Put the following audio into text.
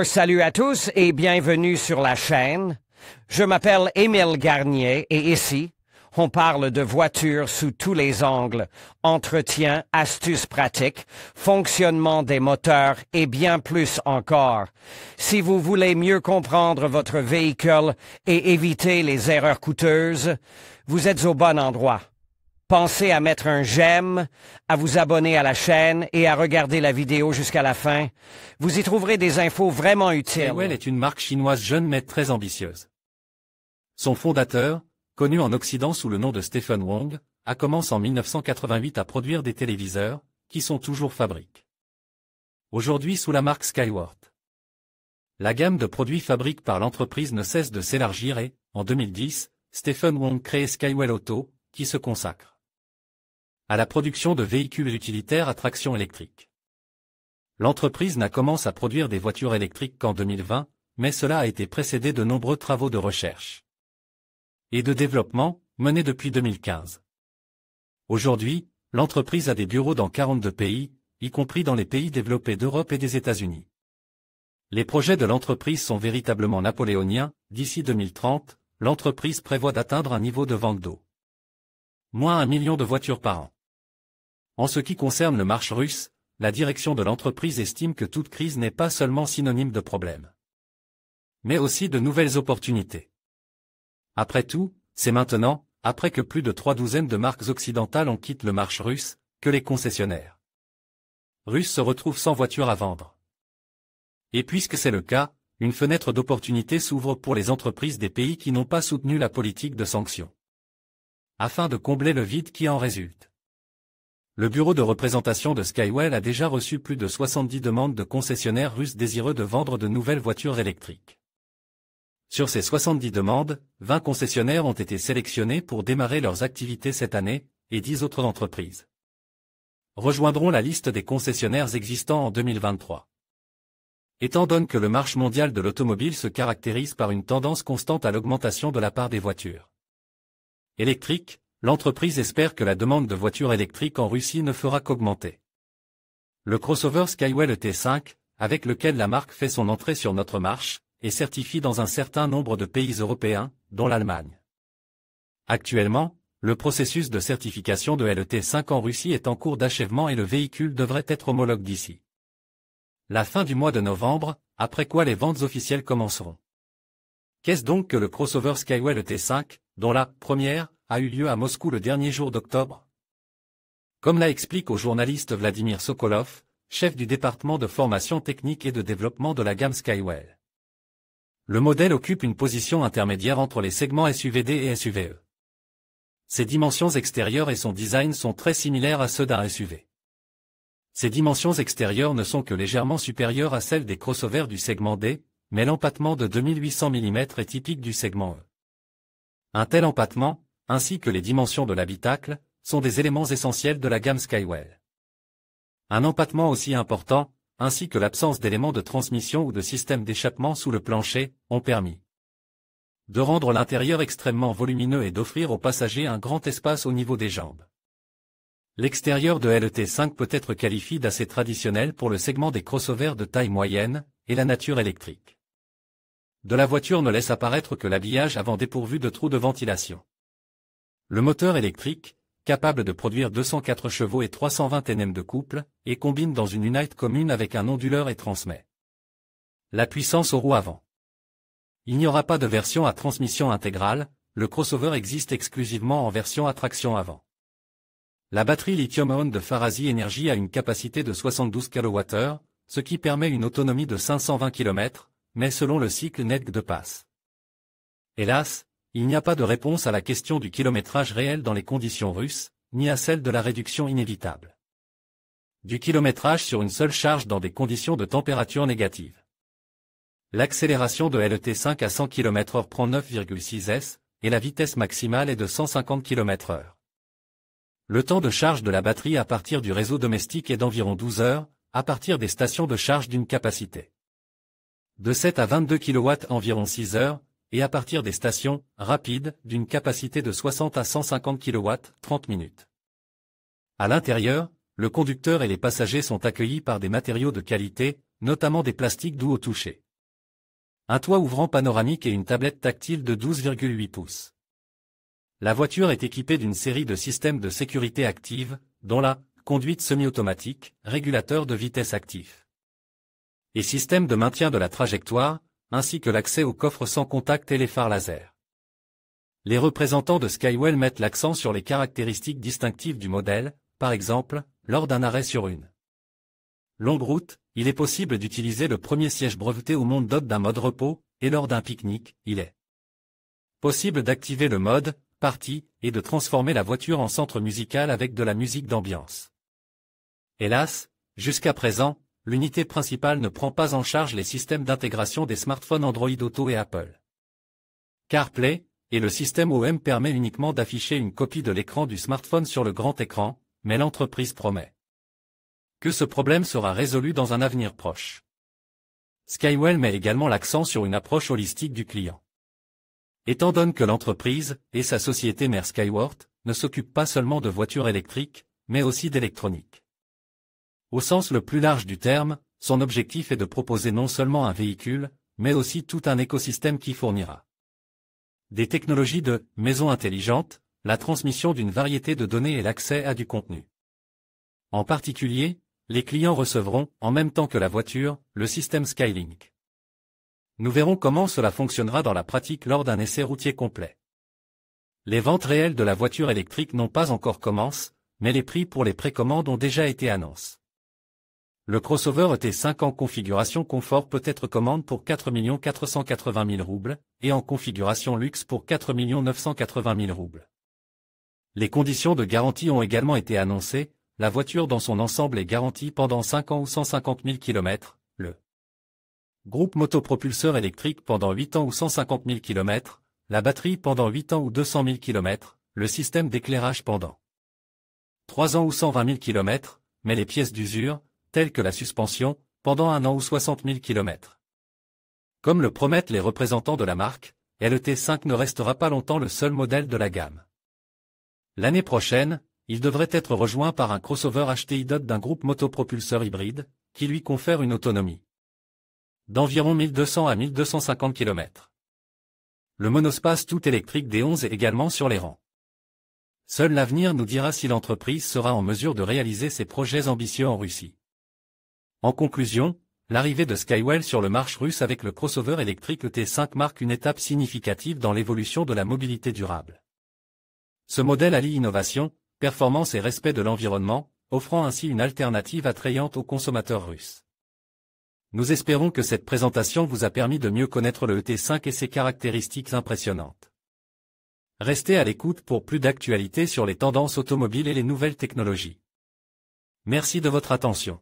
Salut à tous et bienvenue sur la chaîne. Je m'appelle Émile Garnier et ici, on parle de voitures sous tous les angles, entretien, astuces pratiques, fonctionnement des moteurs et bien plus encore. Si vous voulez mieux comprendre votre véhicule et éviter les erreurs coûteuses, vous êtes au bon endroit. Pensez à mettre un j'aime, à vous abonner à la chaîne et à regarder la vidéo jusqu'à la fin. Vous y trouverez des infos vraiment utiles. Skywell est une marque chinoise jeune mais très ambitieuse. Son fondateur, connu en Occident sous le nom de Stephen Wong, a commencé en 1988 à produire des téléviseurs, qui sont toujours fabriqués aujourd'hui sous la marque Skyworth. La gamme de produits fabriqués par l'entreprise ne cesse de s'élargir et, en 2010, Stephen Wong crée Skywell Auto, qui se consacre à la production de véhicules utilitaires à traction électrique. L'entreprise n'a commencé à produire des voitures électriques qu'en 2020, mais cela a été précédé de nombreux travaux de recherche et de développement, menés depuis 2015. Aujourd'hui, l'entreprise a des bureaux dans 42 pays, y compris dans les pays développés d'Europe et des États-Unis. Les projets de l'entreprise sont véritablement napoléoniens. D'ici 2030, l'entreprise prévoit d'atteindre un niveau de vente d'au moins 1 million de voitures par an. En ce qui concerne le marché russe, la direction de l'entreprise estime que toute crise n'est pas seulement synonyme de problème, mais aussi de nouvelles opportunités. Après tout, c'est maintenant, après que plus de 32 de marques occidentales ont quitté le marché russe, que les concessionnaires russes se retrouvent sans voitures à vendre. Et puisque c'est le cas, une fenêtre d'opportunité s'ouvre pour les entreprises des pays qui n'ont pas soutenu la politique de sanctions, afin de combler le vide qui en résulte. Le bureau de représentation de Skywell a déjà reçu plus de 70 demandes de concessionnaires russes désireux de vendre de nouvelles voitures électriques. Sur ces 70 demandes, 20 concessionnaires ont été sélectionnés pour démarrer leurs activités cette année, et 10 autres entreprises rejoindront la liste des concessionnaires existants en 2023. Étant donné que le marché mondial de l'automobile se caractérise par une tendance constante à l'augmentation de la part des voitures électriques, l'entreprise espère que la demande de voitures électriques en Russie ne fera qu'augmenter. Le crossover Skywell T5, avec lequel la marque fait son entrée sur notre marché, est certifié dans un certain nombre de pays européens, dont l'Allemagne. Actuellement, le processus de certification de LT5 en Russie est en cours d'achèvement et le véhicule devrait être homologué d'ici la fin du mois de novembre, après quoi les ventes officielles commenceront. Qu'est-ce donc que le crossover Skywell T5, dont la première a eu lieu à Moscou le dernier jour d'octobre? Comme l'a explique au journaliste Vladimir Sokolov, chef du département de formation technique et de développement de la gamme Skywell. Le modèle occupe une position intermédiaire entre les segments SUVD et SUVE. Ses dimensions extérieures et son design sont très similaires à ceux d'un SUV. Ses dimensions extérieures ne sont que légèrement supérieures à celles des crossovers du segment D, mais l'empattement de 2800 mm est typique du segment E. Un tel empattement, ainsi que les dimensions de l'habitacle, sont des éléments essentiels de la gamme Skywell. Un empattement aussi important, ainsi que l'absence d'éléments de transmission ou de système d'échappement sous le plancher, ont permis de rendre l'intérieur extrêmement volumineux et d'offrir aux passagers un grand espace au niveau des jambes. L'extérieur de LT5 peut être qualifié d'assez traditionnel pour le segment des crossovers de taille moyenne, et la nature électrique de la voiture ne laisse apparaître que l'habillage avant dépourvu de trous de ventilation. Le moteur électrique, capable de produire 204 chevaux et 320 Nm de couple, et combine dans une unité commune avec un onduleur et transmet la puissance aux roues avant. Il n'y aura pas de version à transmission intégrale, le crossover existe exclusivement en version à traction avant. La batterie lithium-ion de Farazi Energy a une capacité de 72 kWh, ce qui permet une autonomie de 520 km, mais selon le cycle net de passe. Hélas, il n'y a pas de réponse à la question du kilométrage réel dans les conditions russes, ni à celle de la réduction inévitable du kilométrage sur une seule charge dans des conditions de température négative. L'accélération de LT5 à 100 km/h prend 9,6 s, et la vitesse maximale est de 150 km/h. Le temps de charge de la batterie à partir du réseau domestique est d'environ 12 heures, à partir des stations de charge d'une capacité de 7 à 22 kW environ 6 heures, et à partir des stations rapides d'une capacité de 60 à 150 kW 30 minutes. À l'intérieur, le conducteur et les passagers sont accueillis par des matériaux de qualité, notamment des plastiques doux au toucher. Un toit ouvrant panoramique et une tablette tactile de 12,8 pouces. La voiture est équipée d'une série de systèmes de sécurité active, dont la conduite semi-automatique, régulateur de vitesse actif, et système de maintien de la trajectoire, ainsi que l'accès au coffre sans contact et les phares laser. Les représentants de Skywell mettent l'accent sur les caractéristiques distinctives du modèle, par exemple, lors d'un arrêt sur une longue route, il est possible d'utiliser le premier siège breveté au monde doté d'un mode repos, et lors d'un pique-nique, il est possible d'activer le mode party et de transformer la voiture en centre musical avec de la musique d'ambiance. Hélas, jusqu'à présent, l'unité principale ne prend pas en charge les systèmes d'intégration des smartphones Android Auto et Apple CarPlay, et le système OM permet uniquement d'afficher une copie de l'écran du smartphone sur le grand écran, mais l'entreprise promet que ce problème sera résolu dans un avenir proche. Skywell met également l'accent sur une approche holistique du client. Étant donné que l'entreprise, et sa société mère Skyworth, ne s'occupent pas seulement de voitures électriques, mais aussi d'électronique. Au sens le plus large du terme, son objectif est de proposer non seulement un véhicule, mais aussi tout un écosystème qui fournira des technologies de maison intelligente, la transmission d'une variété de données et l'accès à du contenu. En particulier, les clients recevront, en même temps que la voiture, le système Skylink. Nous verrons comment cela fonctionnera dans la pratique lors d'un essai routier complet. Les ventes réelles de la voiture électrique n'ont pas encore commencé, mais les prix pour les précommandes ont déjà été annoncés. Le crossover ET5 en configuration confort peut être commande pour 4 480 000 roubles, et en configuration luxe pour 4 980 000 roubles. Les conditions de garantie ont également été annoncées, la voiture dans son ensemble est garantie pendant 5 ans ou 150 000 km, le groupe motopropulseur électrique pendant 8 ans ou 150 000 km, la batterie pendant 8 ans ou 200 000 km, le système d'éclairage pendant 3 ans ou 120 000 km, mais les pièces d'usure, telles que la suspension, pendant 1 an ou 60 000 km. Comme le promettent les représentants de la marque, l'ET5 ne restera pas longtemps le seul modèle de la gamme. L'année prochaine, il devrait être rejoint par un crossover HTI doté d'un groupe motopropulseur hybride, qui lui confère une autonomie d'environ 1200 à 1250 km. Le monospace tout électrique D11 est également sur les rangs. Seul l'avenir nous dira si l'entreprise sera en mesure de réaliser ses projets ambitieux en Russie. En conclusion, l'arrivée de Skywell sur le marché russe avec le crossover électrique ET5 marque une étape significative dans l'évolution de la mobilité durable. Ce modèle allie innovation, performance et respect de l'environnement, offrant ainsi une alternative attrayante aux consommateurs russes. Nous espérons que cette présentation vous a permis de mieux connaître le ET5 et ses caractéristiques impressionnantes. Restez à l'écoute pour plus d'actualités sur les tendances automobiles et les nouvelles technologies. Merci de votre attention.